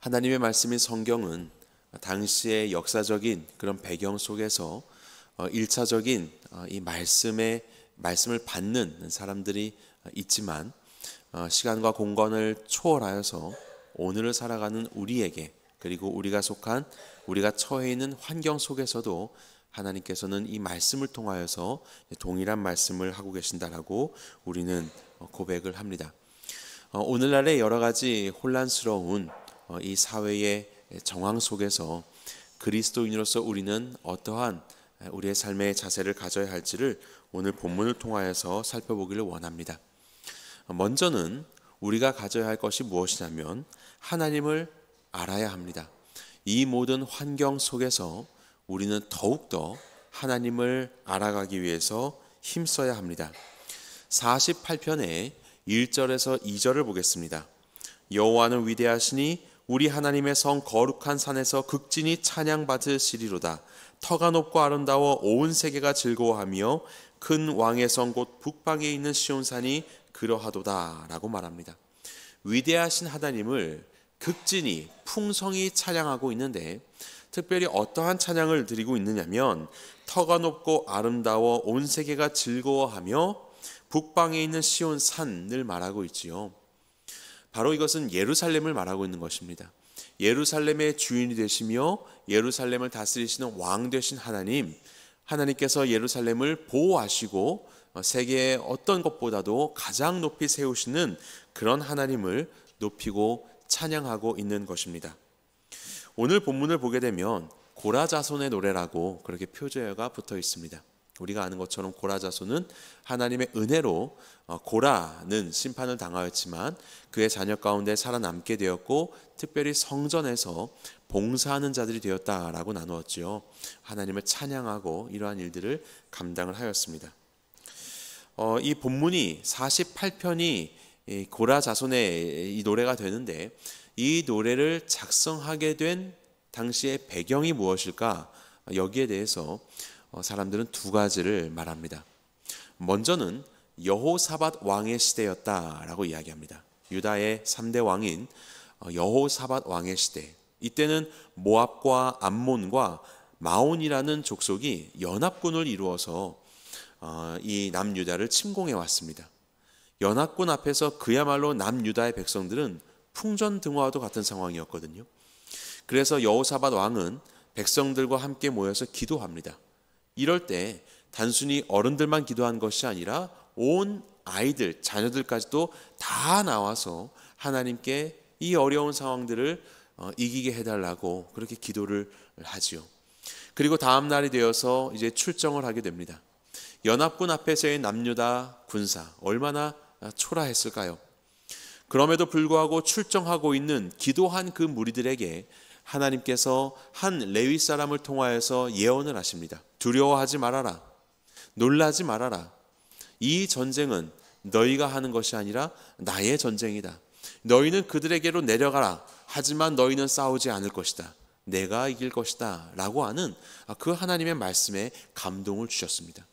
하나님의 말씀인 성경은 당시의 역사적인 그런 배경 속에서 1차적인 이 말씀을 받는 사람들이 있지만 시간과 공간을 초월하여서 오늘을 살아가는 우리에게, 그리고 우리가 처해 있는 환경 속에서도 하나님께서는 이 말씀을 통하여서 동일한 말씀을 하고 계신다라고 우리는 고백을 합니다. 오늘날의 여러 가지 혼란스러운 이 사회의 정황 속에서 그리스도인으로서 우리는 어떠한 우리의 삶의 자세를 가져야 할지를 오늘 본문을 통하여서 살펴보기를 원합니다. 먼저는 우리가 가져야 할 것이 무엇이냐면 하나님을 알아야 합니다. 이 모든 환경 속에서 우리는 더욱더 하나님을 알아가기 위해서 힘써야 합니다. 48편의 1절에서 2절을 보겠습니다. 여호와는 위대하시니 우리 하나님의 성 거룩한 산에서 극진히 찬양받으시리로다. 터가 높고 아름다워 온 세계가 즐거워하며 큰 왕의 성 곧 북방에 있는 시온산이 그러하도다 라고 말합니다. 위대하신 하나님을 극진히 풍성히 찬양하고 있는데, 특별히 어떠한 찬양을 드리고 있느냐면 터가 높고 아름다워 온 세계가 즐거워하며 북방에 있는 시온산을 말하고 있지요. 바로 이것은 예루살렘을 말하고 있는 것입니다. 예루살렘의 주인이 되시며 예루살렘을 다스리시는 왕 되신 하나님께서 예루살렘을 보호하시고 세계의 어떤 것보다도 가장 높이 세우시는 그런 하나님을 높이고 찬양하고 있는 것입니다. 오늘 본문을 보게 되면 고라자손의 노래라고 그렇게 표제어가 붙어 있습니다. 우리가 아는 것처럼 고라자손은 하나님의 은혜로 고라는 심판을 당하였지만 그의 자녀 가운데 살아남게 되었고, 특별히 성전에서 봉사하는 자들이 되었다라고 나누었지요. 하나님을 찬양하고 이러한 일들을 감당을 하였습니다. 이 본문이 48편이 고라자손의 이 노래가 되는데, 이 노래를 작성하게 된 당시의 배경이 무엇일까? 여기에 대해서 사람들은 두 가지를 말합니다. 먼저는 여호사밧 왕의 시대였다라고 이야기합니다. 유다의 3대 왕인 여호사밧 왕의 시대. 이때는 모압과 암몬과 마온이라는 족속이 연합군을 이루어서 이 남유다를 침공해 왔습니다. 연합군 앞에서 그야말로 남유다의 백성들은 풍전등화와도 같은 상황이었거든요. 그래서 여호사밧 왕은 백성들과 함께 모여서 기도합니다. 이럴 때 단순히 어른들만 기도한 것이 아니라 온 아이들, 자녀들까지도 다 나와서 하나님께 이 어려운 상황들을 이기게 해달라고 그렇게 기도를 하지요. 그리고 다음 날이 되어서 이제 출정을 하게 됩니다. 연합군 앞에서의 남유다 군사 얼마나 초라했을까요? 그럼에도 불구하고 출정하고 있는 기도한 그 무리들에게 하나님께서 한 레위 사람을 통하여서 예언을 하십니다. 두려워하지 말아라. 놀라지 말아라. 이 전쟁은 너희가 하는 것이 아니라 나의 전쟁이다. 너희는 그들에게로 내려가라. 하지만 너희는 싸우지 않을 것이다. 내가 이길 것이다. 라고 하는 그 하나님의 말씀에 감동을 주셨습니다.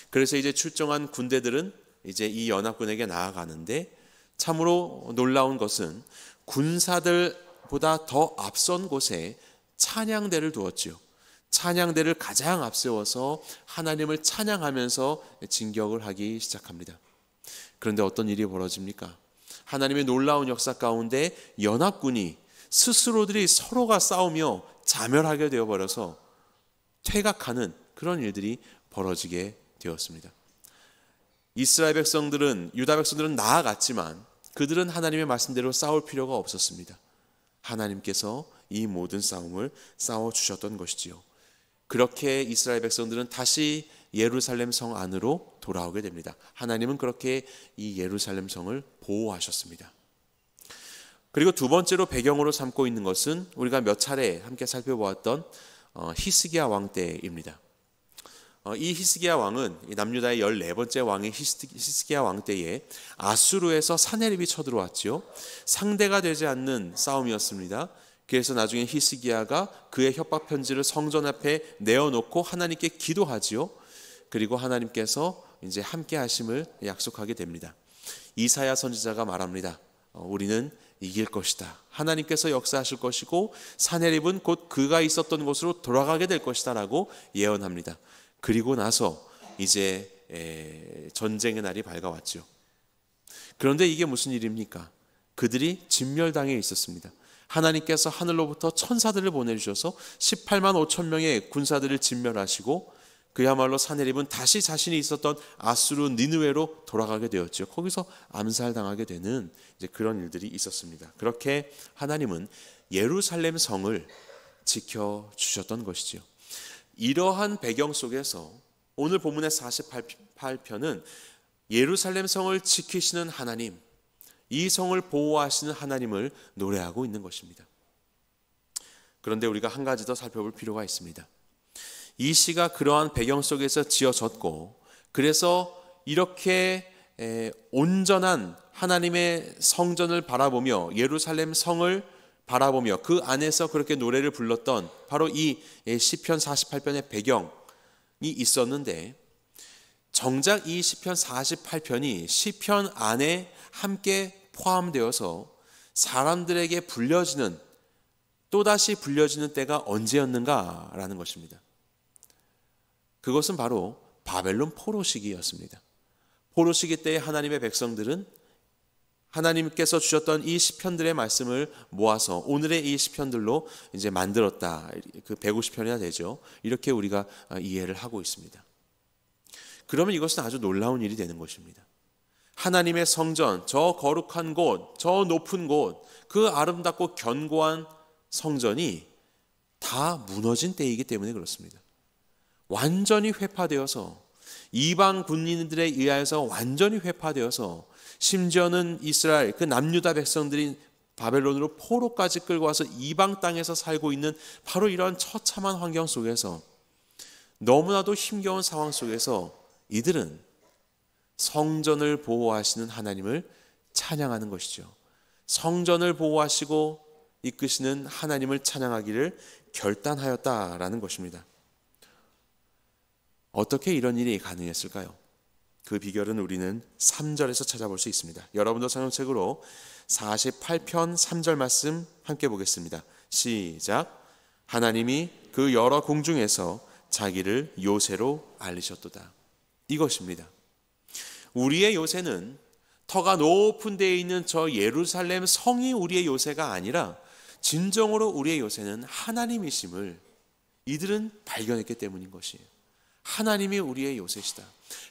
그래서 이제 출정한 군대들은 이제 이 연합군에게 나아가는데, 참으로 놀라운 것은 군사들보다 더 앞선 곳에 찬양대를 두었지요. 찬양대를 가장 앞세워서 하나님을 찬양하면서 진격을 하기 시작합니다. 그런데 어떤 일이 벌어집니까? 하나님의 놀라운 역사 가운데 연합군이 스스로들이 서로가 싸우며 자멸하게 되어버려서 퇴각하는 그런 일들이 벌어지게 되었습니다. 이스라엘 백성들은, 유다 백성들은 나아갔지만 그들은 하나님의 말씀대로 싸울 필요가 없었습니다. 하나님께서 이 모든 싸움을 싸워주셨던 것이지요. 그렇게 이스라엘 백성들은 다시 예루살렘 성 안으로 돌아오게 됩니다. 하나님은 그렇게 이 예루살렘 성을 보호하셨습니다. 그리고 두 번째로 배경으로 삼고 있는 것은 우리가 몇 차례 함께 살펴보았던 히스기야 왕 때입니다. 이 히스기야 왕은 남유다의 14번째 왕인 히스기야 왕 때에 아수르에서 사내립이 쳐들어왔지요. 상대가 되지 않는 싸움이었습니다. 그래서 나중에 히스기야가 그의 협박 편지를 성전 앞에 내어놓고 하나님께 기도하지요. 그리고 하나님께서 이제 함께 하심을 약속하게 됩니다. 이사야 선지자가 말합니다. 우리는 이길 것이다. 하나님께서 역사하실 것이고 사내립은 곧 그가 있었던 곳으로 돌아가게 될 것이다 라고 예언합니다. 그리고 나서 이제 전쟁의 날이 밝아왔죠. 그런데 이게 무슨 일입니까? 그들이 진멸당해 있었습니다. 하나님께서 하늘로부터 천사들을 보내주셔서 18만 5천 명의 군사들을 진멸하시고 그야말로 사내립은 다시 자신이 있었던 아수르 니느웨로 돌아가게 되었죠. 거기서 암살당하게 되는 이제 그런 일들이 있었습니다. 그렇게 하나님은 예루살렘 성을 지켜주셨던 것이지요. 이러한 배경 속에서 오늘 본문의 48편은 예루살렘 성을 지키시는 하나님, 이 성을 보호하시는 하나님을 노래하고 있는 것입니다. 그런데 우리가 한 가지 더 살펴볼 필요가 있습니다. 이 시가 그러한 배경 속에서 지어졌고, 그래서 이렇게 온전한 하나님의 성전을 바라보며 예루살렘 성을 바라보며 그 안에서 그렇게 노래를 불렀던 바로 이 시편 48편의 배경이 있었는데, 정작 이 시편 48편이 시편 안에 함께 포함되어서 사람들에게 불려지는, 또다시 불려지는 때가 언제였는가라는 것입니다. 그것은 바로 바벨론 포로 시기였습니다. 포로 시기 때에 하나님의 백성들은 하나님께서 주셨던 이 시편들의 말씀을 모아서 오늘의 이 시편들로 이제 만들었다. 그 150편이나 되죠. 이렇게 우리가 이해를 하고 있습니다. 그러면 이것은 아주 놀라운 일이 되는 것입니다. 하나님의 성전, 저 거룩한 곳, 저 높은 곳, 그 아름답고 견고한 성전이 다 무너진 때이기 때문에 그렇습니다. 완전히 회파되어서 이방 군인들에 의하여서 완전히 회파되어서 심지어는 이스라엘 그 남유다 백성들이 바벨론으로 포로까지 끌고 와서 이방 땅에서 살고 있는 바로 이런 처참한 환경 속에서, 너무나도 힘겨운 상황 속에서 이들은 성전을 보호하시는 하나님을 찬양하는 것이죠. 성전을 보호하시고 이끄시는 하나님을 찬양하기를 결단하였다라는 것입니다. 어떻게 이런 일이 가능했을까요? 그 비결은 우리는 3절에서 찾아볼 수 있습니다. 여러분도 성경책으로 48편 3절 말씀 함께 보겠습니다. 시작. 하나님이 그 여러 궁중에서 자기를 요새로 알리셨도다. 이것입니다. 우리의 요새는 터가 높은 데에 있는 저 예루살렘 성이 우리의 요새가 아니라 진정으로 우리의 요새는 하나님이심을 이들은 발견했기 때문인 것이에요. 하나님이 우리의 요새시다.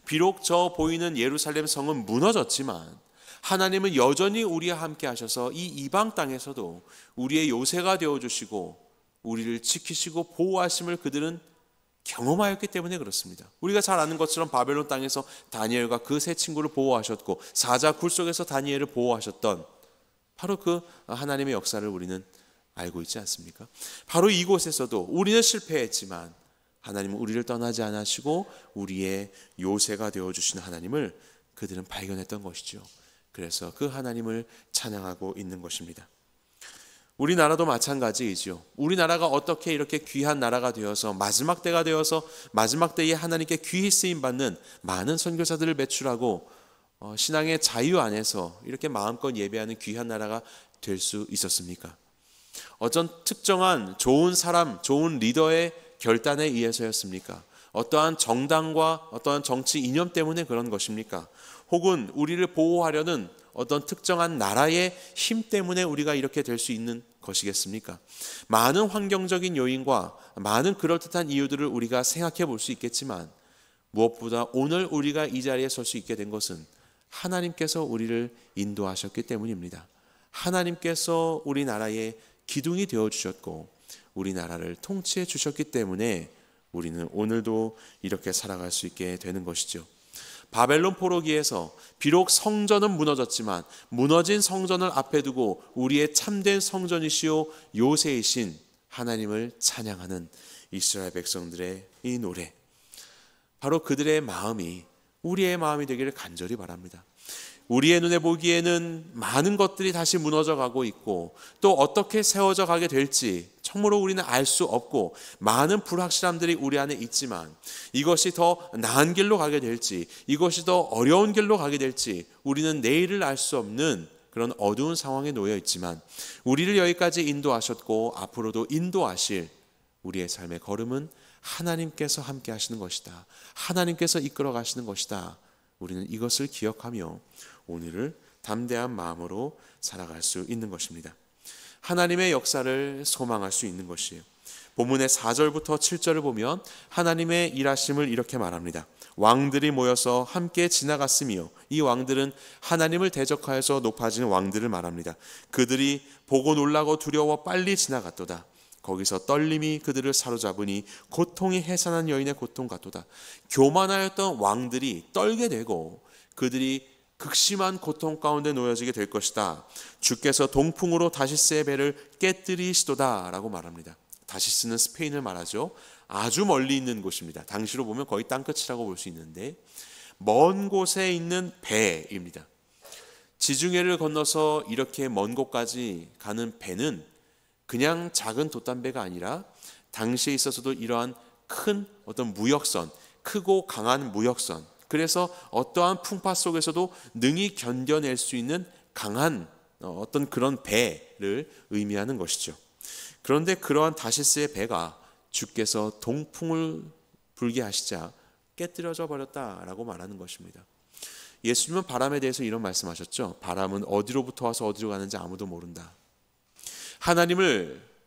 비록 저 보이는 예루살렘 성은 무너졌지만 하나님은 여전히 우리와 함께 하셔서 이 이방 땅에서도 우리의 요새가 되어주시고 우리를 지키시고 보호하심을 그들은 경험하였기 때문에 그렇습니다. 우리가 잘 아는 것처럼 바벨론 땅에서 다니엘과 그 세 친구를 보호하셨고 사자 굴 속에서 다니엘을 보호하셨던 바로 그 하나님의 역사를 우리는 알고 있지 않습니까? 바로 이곳에서도 우리는 실패했지만 하나님은 우리를 떠나지 않으시고 우리의 요새가 되어주시는 하나님을 그들은 발견했던 것이죠. 그래서 그 하나님을 찬양하고 있는 것입니다. 우리나라도 마찬가지이죠. 우리나라가 어떻게 이렇게 귀한 나라가 되어서 마지막 때가 되어서 마지막 때에 하나님께 귀히 쓰임받는 많은 선교사들을 배출하고 신앙의 자유 안에서 이렇게 마음껏 예배하는 귀한 나라가 될 수 있었습니까? 어떤 특정한 좋은 사람, 좋은 리더의 결단에 의해서였습니까? 어떠한 정당과 어떠한 정치 이념 때문에 그런 것입니까? 혹은 우리를 보호하려는 어떤 특정한 나라의 힘 때문에 우리가 이렇게 될 수 있는 것이겠습니까? 많은 환경적인 요인과 많은 그럴듯한 이유들을 우리가 생각해 볼 수 있겠지만 무엇보다 오늘 우리가 이 자리에 설 수 있게 된 것은 하나님께서 우리를 인도하셨기 때문입니다. 하나님께서 우리나라의 기둥이 되어주셨고 우리나라를 통치해 주셨기 때문에 우리는 오늘도 이렇게 살아갈 수 있게 되는 것이죠. 바벨론 포로기에서 비록 성전은 무너졌지만 무너진 성전을 앞에 두고 우리의 참된 성전이시오 요새이신 하나님을 찬양하는 이스라엘 백성들의 이 노래, 바로 그들의 마음이 우리의 마음이 되기를 간절히 바랍니다. 우리의 눈에 보기에는 많은 것들이 다시 무너져 가고 있고 또 어떻게 세워져 가게 될지 참으로 우리는 알 수 없고 많은 불확실함들이 우리 안에 있지만 이것이 더 나은 길로 가게 될지 이것이 더 어려운 길로 가게 될지 우리는 내일을 알 수 없는 그런 어두운 상황에 놓여 있지만 우리를 여기까지 인도하셨고 앞으로도 인도하실 우리의 삶의 걸음은 하나님께서 함께 하시는 것이다. 하나님께서 이끌어 가시는 것이다. 우리는 이것을 기억하며 오늘을 담대한 마음으로 살아갈 수 있는 것입니다. 하나님의 역사를 소망할 수 있는 것이에요. 본문의 4절부터 7절을 보면 하나님의 일하심을 이렇게 말합니다. 왕들이 모여서 함께 지나갔으며, 이 왕들은 하나님을 대적하여서 높아진 왕들을 말합니다. 그들이 보고 놀라고 두려워 빨리 지나갔도다. 거기서 떨림이 그들을 사로잡으니 고통이 해산한 여인의 고통 같도다. 교만하였던 왕들이 떨게 되고 그들이 극심한 고통 가운데 놓여지게 될 것이다. 주께서 동풍으로 다시스의 배를 깨뜨리시도다 라고 말합니다. 다시스는 스페인을 말하죠. 아주 멀리 있는 곳입니다. 당시로 보면 거의 땅끝이라고 볼 수 있는데 먼 곳에 있는 배입니다. 지중해를 건너서 이렇게 먼 곳까지 가는 배는 그냥 작은 돛단배가 아니라 당시에 있어서도 이러한 큰 어떤 무역선, 크고 강한 무역선, 그래서 어떠한 풍파 속에서도 능히 견뎌낼 수 있는 강한 어떤 그런 배를 의미하는 것이죠. 그런데 그러한 다시스의 배가 주께서 동풍을 불게 하시자 깨뜨려져 버렸다라고 말하는 것입니다. 예수님은 바람에 대해서 이런 말씀하셨죠. 바람은 어디로부터 와서 어디로 가는지 아무도 모른다.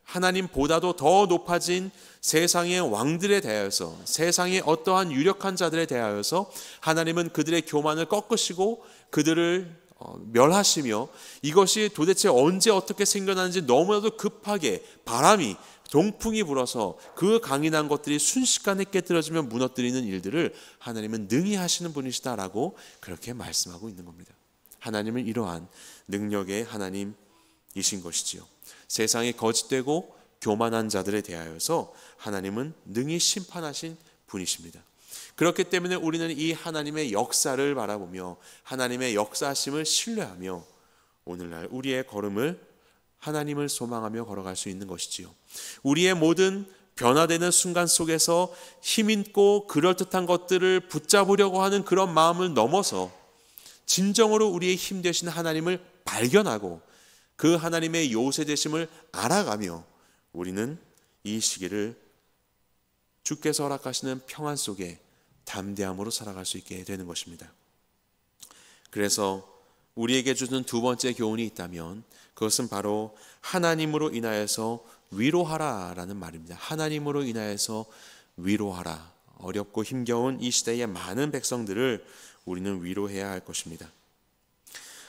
하나님보다도 더 높아진 세상의 왕들에 대하여서, 세상의 어떠한 유력한 자들에 대하여서 하나님은 그들의 교만을 꺾으시고 그들을 멸하시며, 이것이 도대체 언제 어떻게 생겨나는지 너무나도 급하게 바람이, 동풍이 불어서 그 강인한 것들이 순식간에 깨뜨려지며 무너뜨리는 일들을 하나님은 능히 하시는 분이시다라고 그렇게 말씀하고 있는 겁니다. 하나님은 이러한 능력의 하나님이신 것이지요. 세상에 거짓되고 교만한 자들에 대하여서 하나님은 능히 심판하신 분이십니다. 그렇기 때문에 우리는 이 하나님의 역사를 바라보며 하나님의 역사하심을 신뢰하며 오늘날 우리의 걸음을 하나님을 소망하며 걸어갈 수 있는 것이지요. 우리의 모든 변화되는 순간 속에서 힘있고 그럴듯한 것들을 붙잡으려고 하는 그런 마음을 넘어서 진정으로 우리의 힘 되신 하나님을 발견하고 그 하나님의 요새 되심을 알아가며 우리는 이 시기를 주께서 허락하시는 평안 속에 담대함으로 살아갈 수 있게 되는 것입니다. 그래서 우리에게 주는 두 번째 교훈이 있다면 그것은 바로 하나님으로 인하여서 위로하라라는 말입니다. 하나님으로 인하여서 위로하라. 어렵고 힘겨운 이 시대의 많은 백성들을 우리는 위로해야 할 것입니다.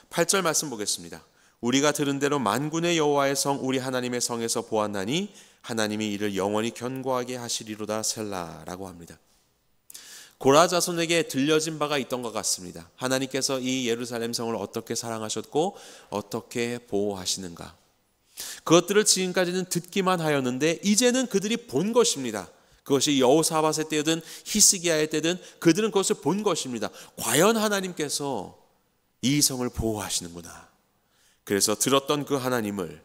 8절 말씀 보겠습니다. 우리가 들은 대로 만군의 여호와의 성 우리 하나님의 성에서 보았나니 하나님이 이를 영원히 견고하게 하시리로다 셀라라고 합니다. 고라 자손에게 들려진 바가 있던 것 같습니다. 하나님께서 이 예루살렘 성을 어떻게 사랑하셨고 어떻게 보호하시는가. 그것들을 지금까지는 듣기만 하였는데 이제는 그들이 본 것입니다. 그것이 여호사밧의 때든 히스기야의 때든 그들은 그것을 본 것입니다. 과연 하나님께서 이 성을 보호하시는구나. 그래서 들었던 그 하나님을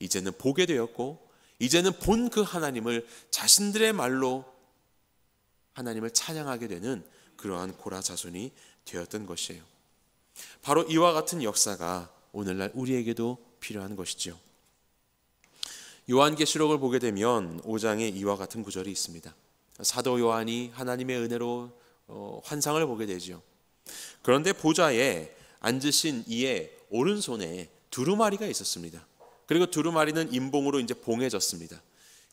이제는 보게 되었고 이제는 본 그 하나님을 자신들의 말로 하나님을 찬양하게 되는 그러한 고라 자손이 되었던 것이에요. 바로 이와 같은 역사가 오늘날 우리에게도 필요한 것이죠. 요한계시록을 보게 되면 5장에 이와 같은 구절이 있습니다. 사도 요한이 하나님의 은혜로 환상을 보게 되죠. 그런데 보좌에 앉으신 이의 오른손에 두루마리가 있었습니다. 그리고 두루마리는 인봉으로 이제 봉해졌습니다.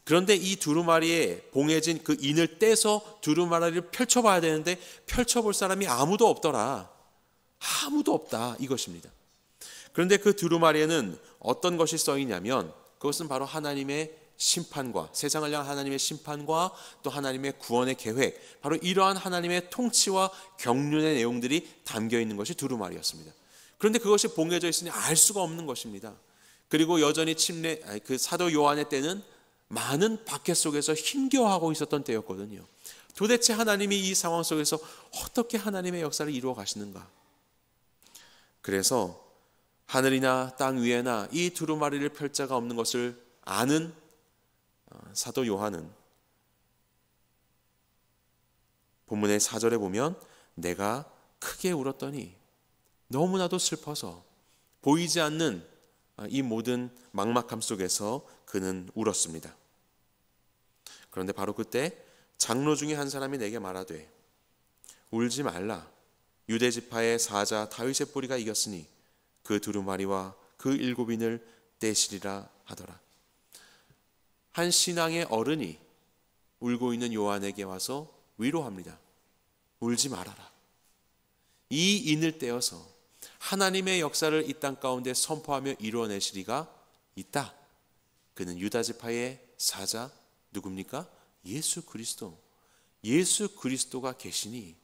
그런데 이 두루마리에 봉해진 그 인을 떼서 두루마리를 펼쳐봐야 되는데 펼쳐볼 사람이 아무도 없더라. 아무도 없다 이것입니다. 그런데 그 두루마리에는 어떤 것이 써 있냐면 그것은 바로 하나님의 심판과 세상을 향한 하나님의 심판과 또 하나님의 구원의 계획, 바로 이러한 하나님의 통치와 경륜의 내용들이 담겨 있는 것이 두루마리였습니다. 그런데 그것이 봉해져 있으니 알 수가 없는 것입니다. 그리고 여전히 그 사도 요한의 때는 많은 박해 속에서 힘겨워하고 있었던 때였거든요. 도대체 하나님이 이 상황 속에서 어떻게 하나님의 역사를 이루어 가시는가. 그래서 하늘이나 땅 위에나 이 두루마리를 펼 자가 없는 것을 아는 사도 요한은 본문의 4절에 보면 내가 크게 울었더니 너무나도 슬퍼서 보이지 않는 이 모든 막막함 속에서 그는 울었습니다. 그런데 바로 그때 장로 중에 한 사람이 내게 말하되 울지 말라. 유대 지파의 사자 다윗의 뿌리가 이겼으니 그 두루마리와 그 일곱인을 떼시리라 하더라. 한 신앙의 어른이 울고 있는 요한에게 와서 위로합니다. 울지 말아라. 이 인을 떼어서 하나님의 역사를 이 땅 가운데 선포하며 이루어내시리가 있다. 그는 유다 지파의 사자 누굽니까? 예수 그리스도. 예수 그리스도가 계시니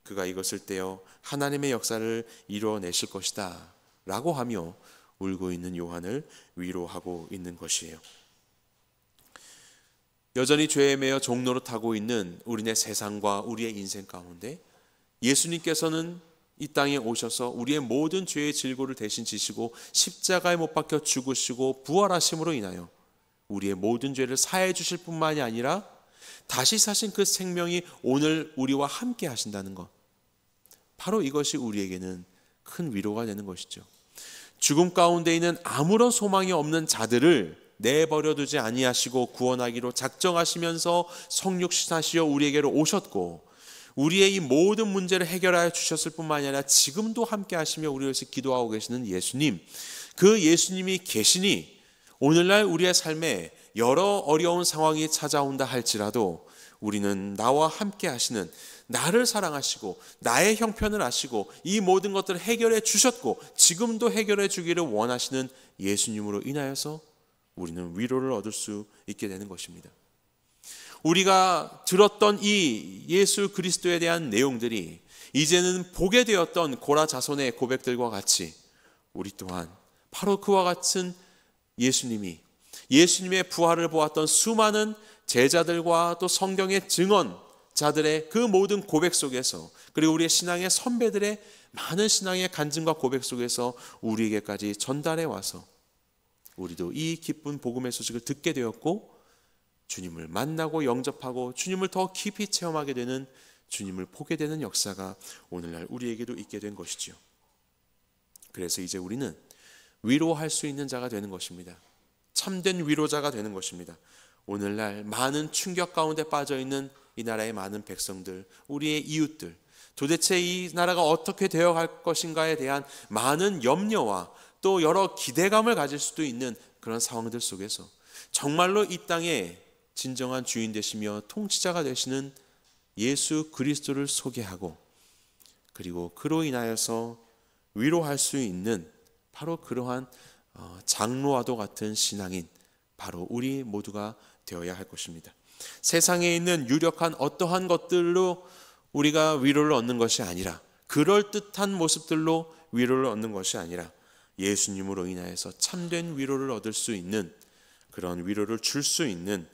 그가 이것을 떼어 하나님의 역사를 이루어내실 것이다 라고 하며 울고 있는 요한을 위로하고 있는 것이에요. 여전히 죄에 매여 종노릇하고 있는 우리네 세상과 우리의 인생 가운데 예수님께서는 이 땅에 오셔서 우리의 모든 죄의 질고를 대신 지시고 십자가에 못 박혀 죽으시고 부활하심으로 인하여 우리의 모든 죄를 사해 주실 뿐만이 아니라 다시 사신 그 생명이 오늘 우리와 함께 하신다는 것, 바로 이것이 우리에게는 큰 위로가 되는 것이죠. 죽음 가운데 있는 아무런 소망이 없는 자들을 내버려 두지 아니하시고 구원하기로 작정하시면서 성육신하시어 우리에게로 오셨고 우리의 이 모든 문제를 해결하여 주셨을 뿐만 아니라 지금도 함께 하시며 우리를 위해서 기도하고 계시는 예수님, 그 예수님이 계시니 오늘날 우리의 삶에 여러 어려운 상황이 찾아온다 할지라도 우리는 나와 함께 하시는, 나를 사랑하시고 나의 형편을 아시고 이 모든 것들을 해결해 주셨고 지금도 해결해 주기를 원하시는 예수님으로 인하여서 우리는 위로를 얻을 수 있게 되는 것입니다. 우리가 들었던 이 예수 그리스도에 대한 내용들이 이제는 보게 되었던 고라 자손의 고백들과 같이 우리 또한 바로 그와 같은 예수님의 부활을 보았던 수많은 제자들과 또 성경의 증언자들의 그 모든 고백 속에서, 그리고 우리의 신앙의 선배들의 많은 신앙의 간증과 고백 속에서 우리에게까지 전달해 와서 우리도 이 기쁜 복음의 소식을 듣게 되었고 주님을 만나고 영접하고 주님을 더 깊이 체험하게 되는, 주님을 보게 되는 역사가 오늘날 우리에게도 있게 된 것이지요. 그래서 이제 우리는 위로할 수 있는 자가 되는 것입니다. 참된 위로자가 되는 것입니다. 오늘날 많은 충격 가운데 빠져있는 이 나라의 많은 백성들, 우리의 이웃들, 도대체 이 나라가 어떻게 되어갈 것인가에 대한 많은 염려와 또 여러 기대감을 가질 수도 있는 그런 상황들 속에서 정말로 이 땅에 진정한 주인 되시며 통치자가 되시는 예수 그리스도를 소개하고 그리고 그로 인하여서 위로할 수 있는 바로 그러한 장로와도 같은 신앙인, 바로 우리 모두가 되어야 할 것입니다. 세상에 있는 유력한 어떠한 것들로 우리가 위로를 얻는 것이 아니라, 그럴듯한 모습들로 위로를 얻는 것이 아니라 예수님으로 인하여서 참된 위로를 얻을 수 있는, 그런 위로를 줄 수 있는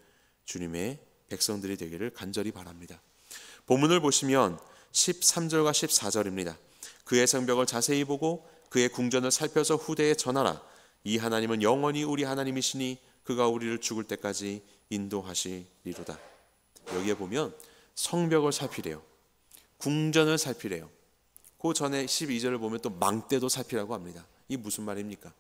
주님의 백성들이 되기를 간절히 바랍니다. 본문을 보시면 13절과 14절입니다. 그의 성벽을 자세히 보고 그의 궁전을 살펴서 후대에 전하라. 이 하나님은 영원히 우리 하나님이시니 그가 우리를 죽을 때까지 인도하시리로다. 여기에 보면 성벽을 살피래요. 궁전을 살피래요. 그 전에 12절을 보면 또 망대도 살피라고 합니다. 이 무슨 말입니까?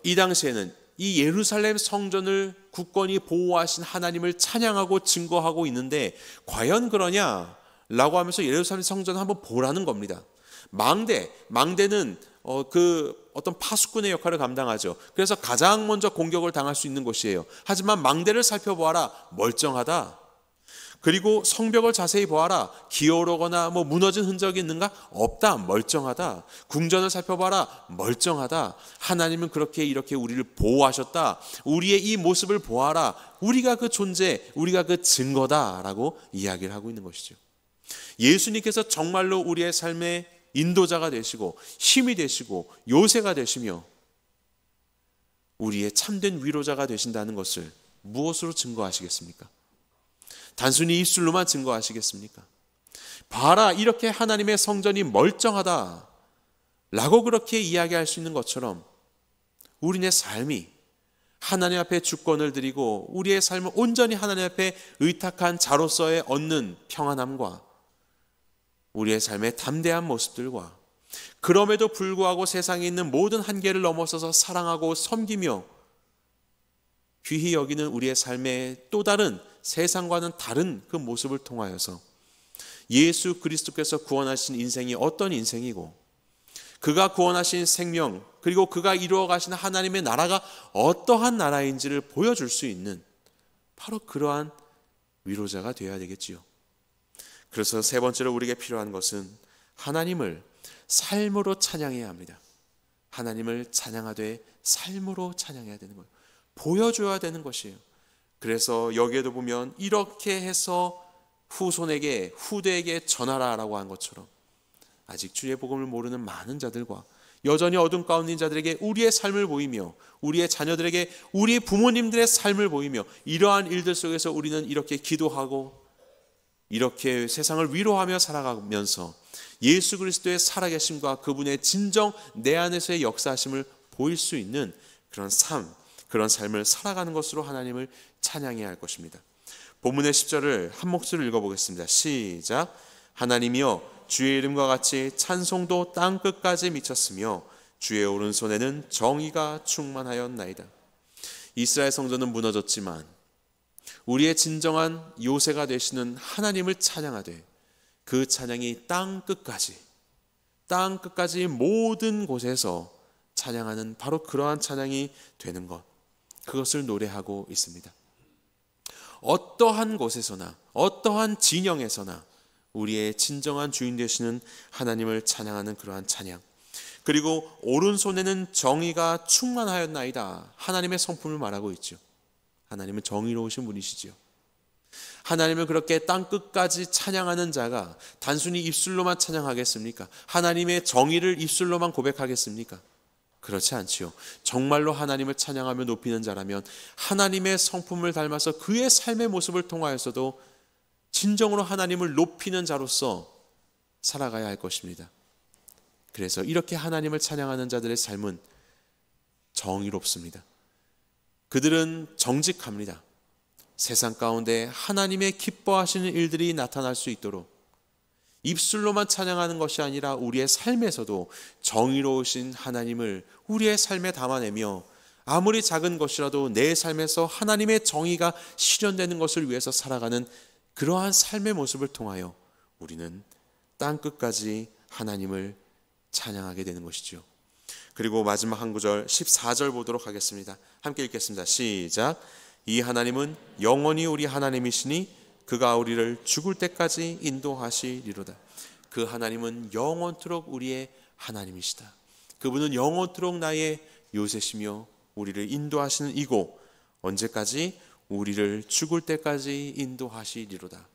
이 당시에는 이 예루살렘 성전을 굳건히 보호하신 하나님을 찬양하고 증거하고 있는데 과연 그러냐라고 하면서 예루살렘 성전을 한번 보라는 겁니다. 망대는 그 어떤 파수꾼의 역할을 감당하죠. 그래서 가장 먼저 공격을 당할 수 있는 곳이에요. 하지만 망대를 살펴보아라, 멀쩡하다. 그리고 성벽을 자세히 보아라, 기어오르거나 무너진 흔적이 있는가? 없다, 멀쩡하다. 궁전을 살펴봐라, 멀쩡하다. 하나님은 그렇게 이렇게 우리를 보호하셨다. 우리의 이 모습을 보아라, 우리가 그 존재, 우리가 그 증거다라고 이야기를 하고 있는 것이죠. 예수님께서 정말로 우리의 삶의 인도자가 되시고 힘이 되시고 요새가 되시며 우리의 참된 위로자가 되신다는 것을 무엇으로 증거하시겠습니까? 단순히 입술로만 증거하시겠습니까? 봐라, 이렇게 하나님의 성전이 멀쩡하다 라고 그렇게 이야기할 수 있는 것처럼 우리의 삶이 하나님 앞에 주권을 드리고 우리의 삶을 온전히 하나님 앞에 의탁한 자로서의 얻는 평안함과 우리의 삶의 담대한 모습들과 그럼에도 불구하고 세상에 있는 모든 한계를 넘어서서 사랑하고 섬기며 귀히 여기는 우리의 삶의 또 다른 세상과는 다른 그 모습을 통하여서 예수 그리스도께서 구원하신 인생이 어떤 인생이고 그가 구원하신 생명 그리고 그가 이루어 가신 하나님의 나라가 어떠한 나라인지를 보여줄 수 있는 바로 그러한 위로자가 되어야 되겠지요. 그래서 세 번째로 우리에게 필요한 것은 하나님을 삶으로 찬양해야 합니다. 하나님을 찬양하되 삶으로 찬양해야 되는 거예요. 보여줘야 되는 것이에요. 그래서 여기에도 보면 이렇게 해서 후손에게 후대에게 전하라라고 한 것처럼 아직 주의 복음을 모르는 많은 자들과 여전히 어둠 가운데 있는 자들에게 우리의 삶을 보이며 우리의 자녀들에게 우리 부모님들의 삶을 보이며 이러한 일들 속에서 우리는 이렇게 기도하고 이렇게 세상을 위로하며 살아가면서 예수 그리스도의 살아계심과 그분의 진정 내 안에서의 역사하심을 보일 수 있는 그런 그런 삶을 살아가는 것으로 하나님을 찬양해야 할 것입니다. 본문의 10절을 한 목소리로 읽어보겠습니다. 시작. 하나님이여 주의 이름과 같이 찬송도 땅 끝까지 미쳤으며 주의 오른손에는 정의가 충만하였나이다. 이스라엘 성전은 무너졌지만 우리의 진정한 요새가 되시는 하나님을 찬양하되 그 찬양이 땅 끝까지 모든 곳에서 찬양하는 바로 그러한 찬양이 되는 것, 그것을 노래하고 있습니다. 어떠한 곳에서나 어떠한 진영에서나 우리의 진정한 주인 되시는 하나님을 찬양하는 그러한 찬양, 그리고 오른손에는 정의가 충만하였나이다. 하나님의 성품을 말하고 있죠. 하나님은 정의로우신 분이시죠. 하나님을 그렇게 땅 끝까지 찬양하는 자가 단순히 입술로만 찬양하겠습니까? 하나님의 정의를 입술로만 고백하겠습니까? 그렇지 않지요. 정말로 하나님을 찬양하며 높이는 자라면 하나님의 성품을 닮아서 그의 삶의 모습을 통하여서도 진정으로 하나님을 높이는 자로서 살아가야 할 것입니다. 그래서 이렇게 하나님을 찬양하는 자들의 삶은 정의롭습니다. 그들은 정직합니다. 세상 가운데 하나님의 기뻐하시는 일들이 나타날 수 있도록 입술로만 찬양하는 것이 아니라 우리의 삶에서도 정의로우신 하나님을 우리의 삶에 담아내며 아무리 작은 것이라도 내 삶에서 하나님의 정의가 실현되는 것을 위해서 살아가는 그러한 삶의 모습을 통하여 우리는 땅끝까지 하나님을 찬양하게 되는 것이죠. 그리고 마지막 한 구절 14절 보도록 하겠습니다. 함께 읽겠습니다. 시작. 이 하나님은 영원히 우리 하나님이시니 그가 우리를 죽을 때까지 인도하시리로다. 그 하나님은 영원토록 우리의 하나님이시다. 그분은 영원토록 나의 요새시며 우리를 인도하시는 이고 언제까지? 우리를 죽을 때까지 인도하시리로다.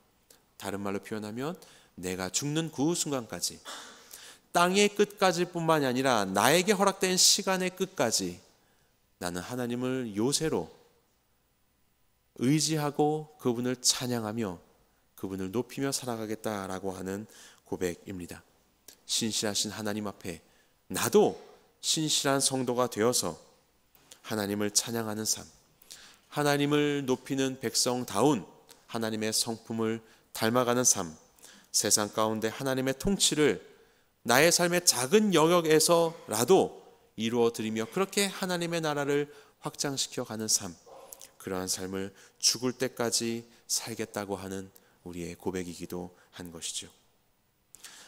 다른 말로 표현하면 내가 죽는 그 순간까지, 땅의 끝까지 뿐만이 아니라 나에게 허락된 시간의 끝까지 나는 하나님을 요새로 의지하고 그분을 찬양하며 그분을 높이며 살아가겠다라고 하는 고백입니다. 신실하신 하나님 앞에 나도 신실한 성도가 되어서 하나님을 찬양하는 삶, 하나님을 높이는 백성다운 하나님의 성품을 닮아가는 삶, 세상 가운데 하나님의 통치를 나의 삶의 작은 영역에서라도 이루어 드리며 그렇게 하나님의 나라를 확장시켜 가는 삶, 그러한 삶을 죽을 때까지 살겠다고 하는 우리의 고백이기도 한 것이죠.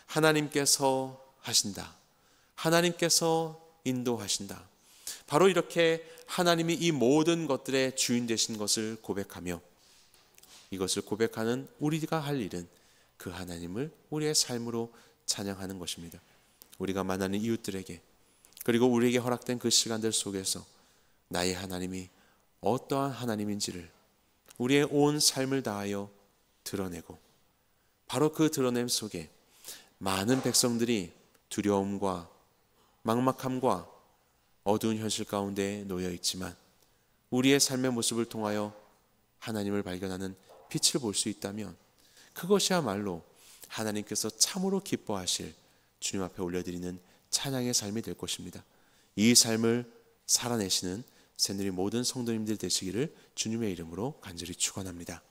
하나님께서 하신다. 하나님께서 인도하신다. 바로 이렇게 하나님이 이 모든 것들의 주인 되신 것을 고백하며 이것을 고백하는 우리가 할 일은 그 하나님을 우리의 삶으로 찬양하는 것입니다. 우리가 만나는 이웃들에게 그리고 우리에게 허락된 그 시간들 속에서 나의 하나님이 어떠한 하나님인지를 우리의 온 삶을 다하여 드러내고 바로 그 드러냄 속에 많은 백성들이 두려움과 막막함과 어두운 현실 가운데 놓여 있지만 우리의 삶의 모습을 통하여 하나님을 발견하는 빛을 볼 수 있다면 그것이야말로 하나님께서 참으로 기뻐하실 주님 앞에 올려드리는 찬양의 삶이 될 것입니다. 이 삶을 살아내시는 새누리 모든 성도님들 되시기를 주님의 이름으로 간절히 축원합니다.